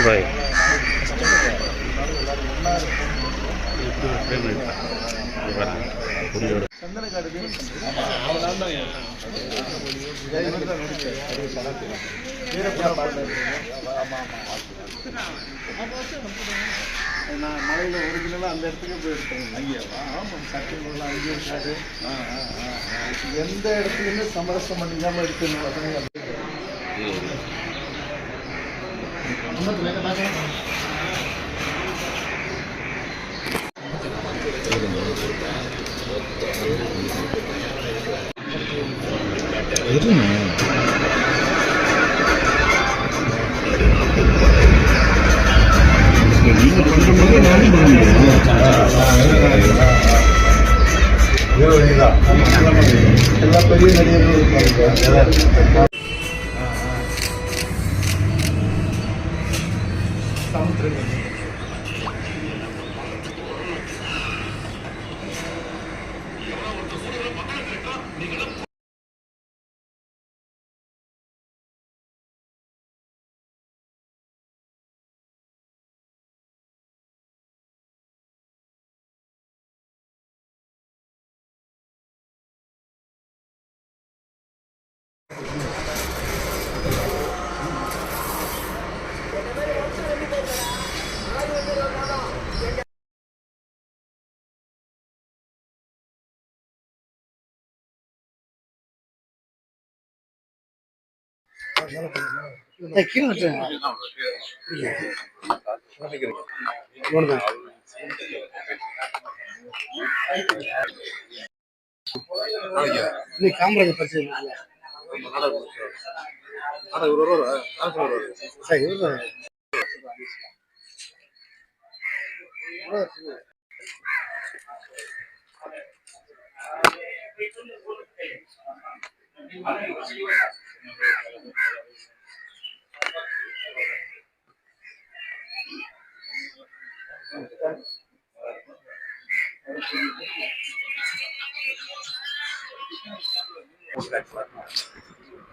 भाई மலையில ஒரிஜினலா அந்த இடத்துக்கு போயிருக்கேன். எந்த இடத்துலயுமே சமரசம் பண்ணிக்காம இருக்கு பசங்க. எல்லா பெரிய நடிகர்களும் இருக்காங்க. காமராஜர் பரிசு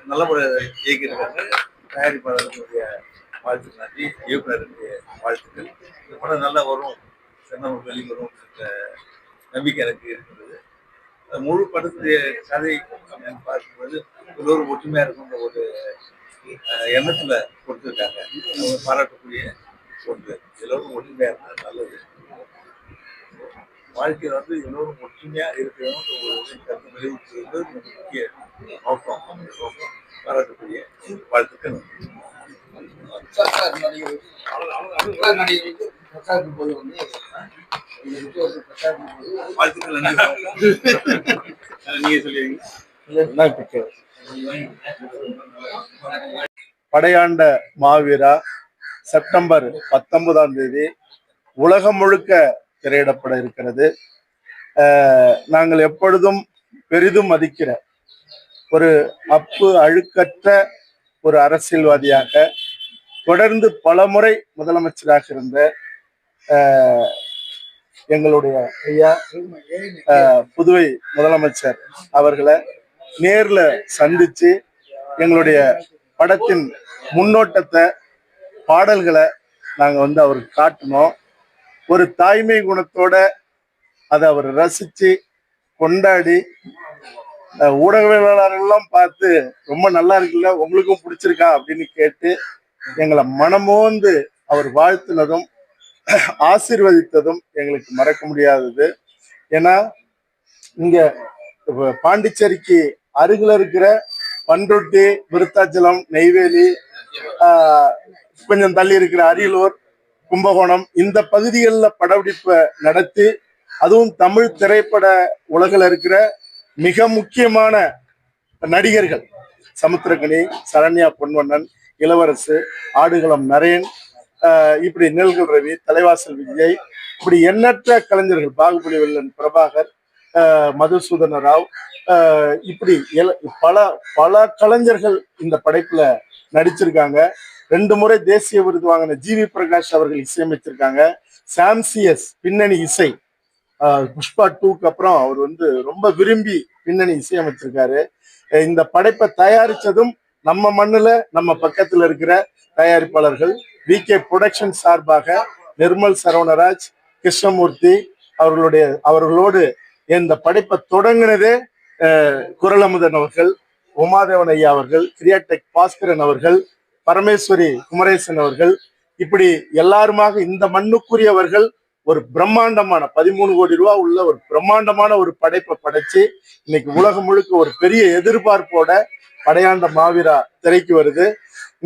நல்லபடியாக இயக்கியிருக்காங்க. தயாரிப்பாளர்களுடைய வாழ்த்துக்கள் நன்றி, இயக்குநருடைய வாழ்த்துக்கள். இந்த படம் நல்லா வரும், சின்னவங்க வெளிவரும் என்ற நம்பிக்கை எனக்கு இருக்கிறது. முழு படத்துடைய கதை அப்படின்னு பார்க்கும்போது எல்லோரும் ஒற்றுமையாக இருக்குன்ற ஒரு எண்ணத்துல கொடுத்துருக்காங்க. அவங்க பாராட்டக்கூடிய ஒன்று. எல்லோரும் ஒற்றுமையாக இருக்கிறது நல்லது. வாழ்க்கையில் வந்து எல்லோரும் ஒற்றுமையா இருக்கணும்ன்ற ஒரு கருத்து நிறைவேற்றுவது முக்கிய நோக்கம். பாராட்டக்கூடிய வாழ்த்துக்கள். வாழ்த்துக்கள் நீங்க சொல்லுவீங்க. படையாண்ட மாவீரா செப்டம்பர் 19ஆம் தேதி உலகம் முழுக்க திரையிடப்பட இருக்கிறது. நாங்கள் எப்பொழுதும் பெரிதும் மதிக்கிற ஒரு அழுக்கற்ற ஒரு அரசியல்வாதியாக தொடர்ந்து பல முறை முதலமைச்சராக இருந்த எங்களுடைய ஐயா புதுவை முதலமைச்சர் அவர்களை நேர்ல சந்திச்சு எங்களுடைய படத்தின் முன்னோட்டத்தை பாடல்களை நாங்கள் அவருக்கு காட்டினோம். ஒரு தாய்மை குணத்தோட அதை அவர் ரசிச்சு கொண்டாடி ஊடகவியலாளர்கள்லாம் பார்த்து ரொம்ப நல்லா இருக்குல்ல, உங்களுக்கும் பிடிச்சிருக்கா அப்படின்னு கேட்டு எங்களை மனமோந்து அவர் வாழ்த்தினதும் ஆசீர்வதித்ததும் எங்களுக்கு மறக்க முடியாதது. ஏன்னா இங்க பாண்டிச்சேரிக்கு அருகில் இருக்கிற பண்ருட்டி, விருத்தாச்சலம், நெய்வேலி, கொஞ்சம் தள்ளி இருக்கிற அரியலூர், கும்பகோணம் இந்த பகுதிகளில் படப்பிடிப்பை நடத்தி அதுவும் தமிழ் திரைப்பட உலகில் இருக்கிற மிக முக்கியமான நடிகர்கள் சமுத்திரகனி, சரண்யா பொன்வண்ணன், இளவரசு, ஆடுகளம் நரேன், இப்படி நெல்கள் ரவி, தலைவாசல் விஜய், இப்படி எண்ணற்ற கலைஞர்கள், பாகுபலி வில்லன் பிரபாகர், மதுசூதன ராவ், இப்படி பல பல கலைஞர்கள் இந்த படைப்புல நடிச்சிருக்காங்க. 2 முறை தேசிய விருது வாங்கின ஜிவி பிரகாஷ் அவர்கள் இசையமைச்சிருக்காங்க. சாம்சியஸ் பின்னணி இசை, புஷ்பா 2க்கு அப்புறம் அவர் ரொம்ப விரும்பி பின்னணி இசையமைச்சிருக்காரு. இந்த படைப்பை தயாரிச்சதும் நம்ம மண்ணுல நம்ம பக்கத்துல இருக்கிற தயாரிப்பாளர்கள். VK புரொடக்ஷன் சார்பாக நிர்மல் சரவணராஜ், கிருஷ்ணமூர்த்தி அவர்களோடு இந்த படைப்பை தொடங்கினதே குரலமுதன் அவர்கள், உமாதேவன் ஐயா அவர்கள், கிரியாடெக் பாஸ்கரன் அவர்கள், பரமேஸ்வரி குமரேசன் அவர்கள், இப்படி எல்லாருமாக இந்த மண்ணுக்குரியவர்கள் ஒரு பிரம்மாண்டமான 13 கோடி ரூபாய் உள்ள ஒரு பிரம்மாண்டமான ஒரு படைப்பை படைச்சு இன்னைக்கு உலகம் முழுக்க ஒரு பெரிய எதிர்பார்ப்போட படையாண்ட மாவீரா திரைக்கு வருது.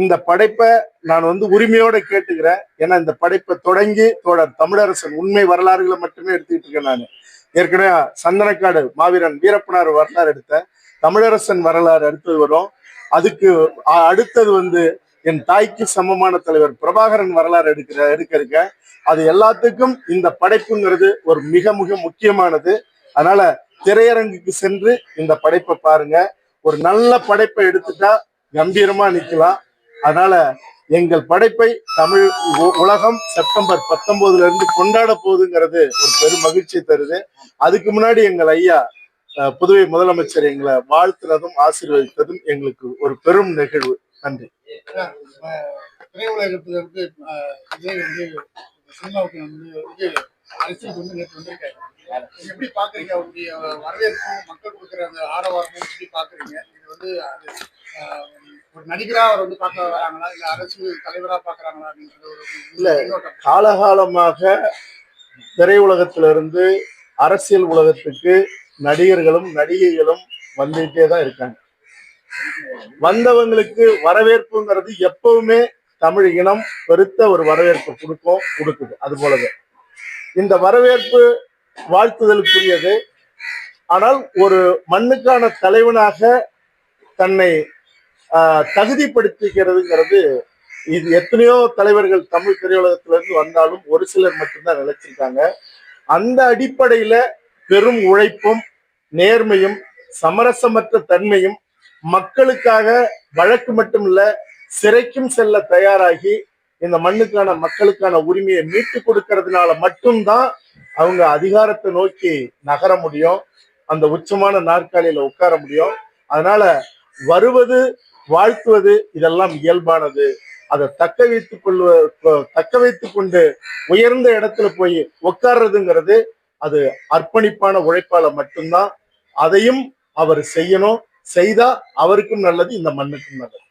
இந்த படைப்பை நான் உரிமையோட கேட்டுக்கிறேன். ஏன்னா இந்த படைப்பை தொடங்கி தோழர் தமிழரசன் உண்மை வரலாறுகளை மட்டுமே எடுத்துக்கிட்டு இருக்கேன். நான் ஏற்கனவே சந்தனக்காடு மாவீரன் வீரப்பனார் வரலாறு எடுத்தேன். தமிழரசன் வரலாறு அடுத்தது வரும். அதுக்கு அடுத்தது என் தாய்க்கு சமமான தலைவர் பிரபாகரன் வரலாறு எடுக்க இருக்க. அது எல்லாத்துக்கும் இந்த படைப்புங்கிறது ஒரு மிக மிக முக்கியமானது. அதனால திரையரங்குக்கு சென்று இந்த படைப்பை பாருங்க. ஒரு நல்ல படைப்பை எடுத்துட்டா கம்பீரமா நிக்கலாம். அதனால எங்கள் படைப்பை தமிழ் உலகம் செப்டம்பர் 19 இருந்து கொண்டாட போகுதுங்கிறது ஒரு பெரும் மகிழ்ச்சி தருது. அதுக்கு முன்னாடி எங்கள் ஐயா புதுவை முதலமைச்சர் எங்களை வாழ்த்துனதும் ஆசீர்வதித்ததும் எங்களுக்கு ஒரு பெரும் நிகழ்வு. நன்றி. திரையுலகத்துல சினிமாவுக்கு அரசியல் நேற்று வந்திருக்காரு. எப்படி பாக்குறீங்க அவருடைய வரவேற்பும் மக்கள் கொடுக்குற அந்த ஆரவாரமும் எப்படி பாக்குறீங்க? இது ஒரு நடிகரா அவர் பார்க்க வராங்களா, இல்ல அரசியல் தலைவரா பாக்குறாங்களா அப்படின்றது ஒரு இல்ல. காலகாலமாக திரையுலகத்திலிருந்து அரசியல் உலகத்துக்கு நடிகர்களும் நடிகைகளும் வந்துட்டே தான் இருக்காங்க. வந்தவங்களுக்கு வரவேற்புங்கிறது எப்பவுமே தமிழ் இனம் பெருத்த ஒரு வரவேற்பு கொடுக்குது. அது போலவே இந்த வரவேற்பு வாழ்த்துதலுக்குரியது. ஆனால் ஒரு மண்ணுக்கான தலைவனாக தன்னை தகுதிப்படுத்திக்கிறதுங்கிறது, இது எத்தனையோ தலைவர்கள் தமிழ் திரையுலகத்திலிருந்து வந்தாலும் ஒரு சிலர் மட்டும்தான் நிலைச்சிருக்காங்க. அந்த அடிப்படையில பெரும் உழைப்பும் நேர்மையும் சமரசமற்ற தன்மையும் மக்களுக்காக வழக்கு மட்டும் இல்ல சிறைக்கும் செல்ல தயாராகி இந்த மண்ணுக்கான மக்களுக்கான உரிமையை மீட்டு கொடுக்கறதுனால மட்டும்தான் அவங்க அதிகாரத்தை நோக்கி நகர முடியும், அந்த உச்சமான நாற்காலியில உட்கார முடியும். அதனால வருவது வாழ்த்துவது இதெல்லாம் இயல்பானது. அதை தக்க வைத்துக் கொண்டு உயர்ந்த இடத்துல போய் உட்கார்றதுங்கிறது அது அர்ப்பணிப்பான உழைப்பால மட்டும்தான். அதையும் அவர் செய்யணும். செய்தா அவருக்கும் நல்லது, இந்த மண்ணுக்கும் நல்லது.